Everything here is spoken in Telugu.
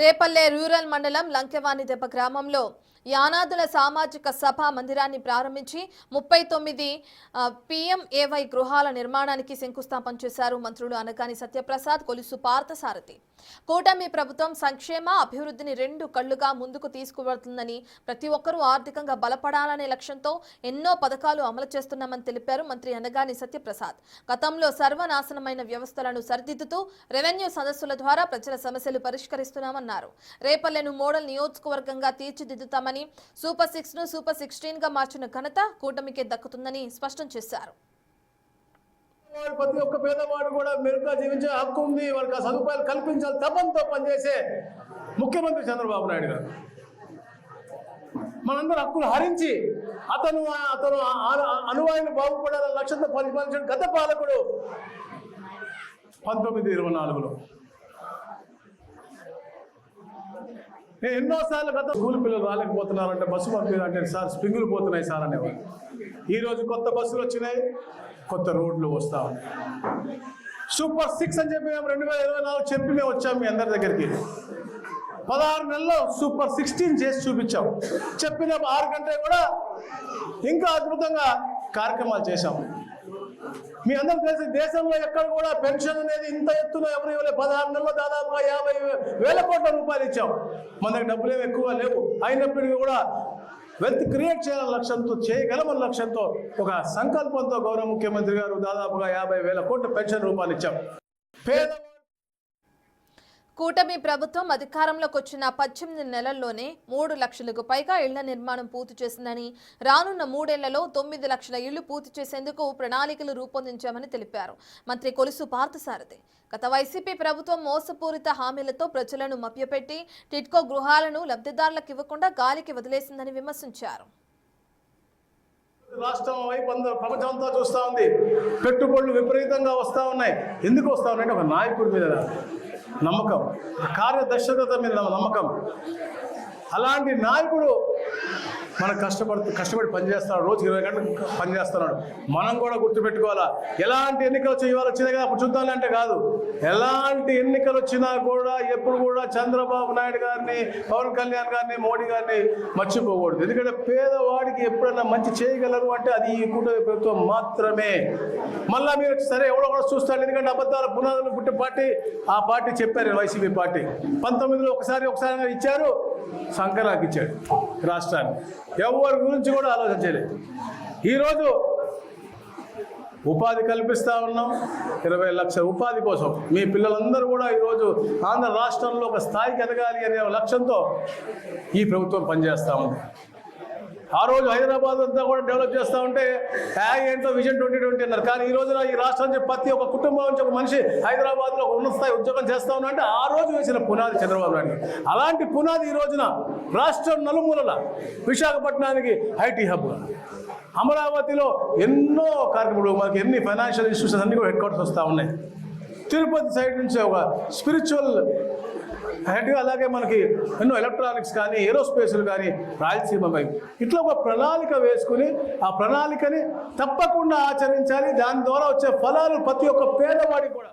రేపల్లె రూరల్ మండలం లంకెవానిదెబ్బ గ్రామంలో యానాదుల సామాజిక సభ మందిరాన్ని ప్రారంభించి 39 PMAY గృహాల నిర్మాణానికి శంకుస్థాపన చేశారు మంత్రులు అనగాని సత్యప్రసాద్, కొలుసు పార్థసారథి. కూటమి ప్రభుత్వం సంక్షేమ అభివృద్ధిని రెండు కళ్లుగా ముందుకు తీసుకువెళ్తుందని, ప్రతి ఒక్కరూ ఆర్థికంగా బలపడాలనే లక్ష్యంతో ఎన్నో పథకాలు అమలు చేస్తున్నామని తెలిపారు మంత్రి అనగాని సత్యప్రసాద్. గతంలో సర్వనాశనమైన వ్యవస్థలను సరిదిద్దుతూ రెవెన్యూ సదస్సుల ద్వారా ప్రజల సమస్యలు పరిష్కరిస్తున్నామన్నారు. రేపల్లెను మోడల్ నియోజకవర్గంగా తీర్చిదిద్దుతామని, సూపర్ 6 ను సూపర్ 16 గా మార్చిన ఘనత కూటమికే దక్కుతుందని స్పష్టం చేశారు. ప్రతి ఒక్క పేదవాడు కూడా మెరుగ్గా జీవించే హక్కు ఉంది, వాళ్ళకి సదుపాయాలు కల్పించాలి తపంతో పనిచేసే ముఖ్యమంత్రి చంద్రబాబు నాయుడు గారు మనందరూ హక్కులు హరించి అతను అనువాయిని బాగుపడాలని లక్ష్యంతో పరిపాలించిన గత పాలకుడు 1924లో. నేను ఎన్నోసార్లు గత స్కూల్ పిల్లలు రాలేకపోతున్నారంటే బస్సు పంపించాలంటే సార్ స్ప్రింగులు పోతున్నాయి సార్ అనేవారు. ఈరోజు కొత్త బస్సులు వచ్చినాయి, కొత్త రోడ్లు వస్తూ ఉన్నాయి. సూపర్ 6 అని చెప్పి మేము 2024 చెప్పి మేము వచ్చాము మీ అందరి దగ్గరికి. 16 నెలల్లో సూపర్ 16 చేసి చూపించాం. చెప్పిన 6 గంటలు కూడా ఇంకా అద్భుతంగా కార్యక్రమాలు చేశాము. మీ అందరూ తెలిసి దేశంలో ఎక్కడ కూడా పెన్షన్ అనేది ఇంత ఎత్తున ఎవరు ఇవ్వలేదు. 16 నెలల్లో దాదాపుగా 50,000 కోట్ల రూపాయలు ఇచ్చాం. మన దగ్గర డబ్బులు ఏమి ఎక్కువ లేవు, అయినప్పటికీ కూడా వెల్త్ క్రియేట్ చేయాలని లక్ష్యంతో, చేయగలమని లక్ష్యంతో, ఒక సంకల్పంతో గౌరవ ముఖ్యమంత్రి గారు దాదాపుగా 50,000 కోట్ల పెన్షన్ రూపాయలు ఇచ్చాం. కూటమి ప్రభుత్వం అధికారంలోకి వచ్చిన 18 నెలల్లోనే 3 లక్షలకు పైగా ఇళ్ల నిర్మాణం పూర్తి చేసిందని, రానున్న 3 ఏళ్లలో 9 లక్షల ఇళ్లు పూర్తి చేసేందుకు ప్రణాళికలు రూపొందించామని తెలిపారు మంత్రి కొలుసు పార్థసారథి. గత వైసీపీ ప్రభుత్వం మోసపూరిత హామీలతో ప్రజలను మభ్యపెట్టి టిడ్కో గృహాలను లబ్ధిదారులకు ఇవ్వకుండా గాలికి వదిలేసిందని విమర్శించారు. రాష్ట్రం వైపు ప్రపంచం అంతా చూస్తూ ఉంది, పెట్టుబడులు విపరీతంగా వస్తూ ఉన్నాయి. ఎందుకు వస్తూ ఉన్నాయంటే ఒక నాయకుడి మీద నమ్మకం, కార్యదక్షత మీద నమ్మకం. అలాంటి నాయకుడు మనకు కష్టపడి పనిచేస్తున్నాడు, రోజుకి 20 గంటలు పనిచేస్తున్నాడు. మనం కూడా గుర్తుపెట్టుకోవాలా, ఎలాంటి ఎన్నికలు ఇవాళ వచ్చినా కదా అప్పుడు చూద్దాం అంటే కాదు, ఎలాంటి ఎన్నికలు వచ్చినా కూడా ఎప్పుడు కూడా చంద్రబాబు నాయుడు గారిని, పవన్ కళ్యాణ్ గారిని, మోడీ గారిని మర్చిపోకూడదు. ఎందుకంటే పేదవాడికి ఎప్పుడైనా మంచి చేయగలరు అంటే అది ఈ కూటమి ప్రభుత్వం మాత్రమే. మళ్ళీ మీరు సరే ఎవడో కూడా చూస్తాడు, ఎందుకంటే అబద్ధాల పునాదులు పుట్టే పార్టీ ఆ పార్టీ చెప్పారు. వైసీపీ పార్టీ 19లో ఒకసారి ఇచ్చారు, సంకరాకి ఇచ్చాడు రాష్ట్రాన్ని. ఎవరి గురించి కూడా ఆలోచించలేదు. ఈరోజు ఉపాధి కల్పిస్తూ ఉన్నాం. 20 లక్షల ఉపాధి కోసం మీ పిల్లలందరూ కూడా ఈరోజు ఆంధ్ర రాష్ట్రంలో ఒక స్థాయికి ఎదగాలి అనే లక్ష్యంతో ఈ ప్రభుత్వం పనిచేస్తూ ఉంది. ఆ రోజు హైదరాబాద్ అంతా కూడా డెవలప్ చేస్తూ ఉంటే ఏంటో విజన్ 2020 అన్నారు. కానీ ఈ రోజున ఈ రాష్ట్రం నుంచి ప్రతి ఒక్క కుటుంబం నుంచి ఒక మనిషి హైదరాబాద్లో ఉన్నత స్థాయి ఉద్యోగం చేస్తూ ఉన్నా అంటే ఆ రోజు వేసిన పునాది చంద్రబాబు నాయుడు. అలాంటి పునాది ఈ రోజున రాష్ట్రం నలుమూలల, విశాఖపట్నానికి ఐటీ హబ్, అమరావతిలో ఎన్నో కార్యక్రమాలు, మనకి ఎన్ని ఫైనాన్షియల్ ఇన్స్టిట్యూషన్స్ అన్ని కూడా హెడ్ క్వార్టర్స్ వస్తూ ఉన్నాయి. తిరుపతి సైడ్ నుంచి ఒక స్పిరిచువల్ హెడ్గా, అలాగే మనకి ఎన్నో ఎలక్ట్రానిక్స్ కానీ, ఏరోస్పేస్లు కానీ, రాయలసీమ పై ఇట్లా ఒక ప్రణాళిక వేసుకుని ఆ ప్రణాళికని తప్పకుండా ఆచరించాలి. దాని ద్వారా వచ్చే ఫలాలు ప్రతి ఒక్క పేదవాడికి కూడా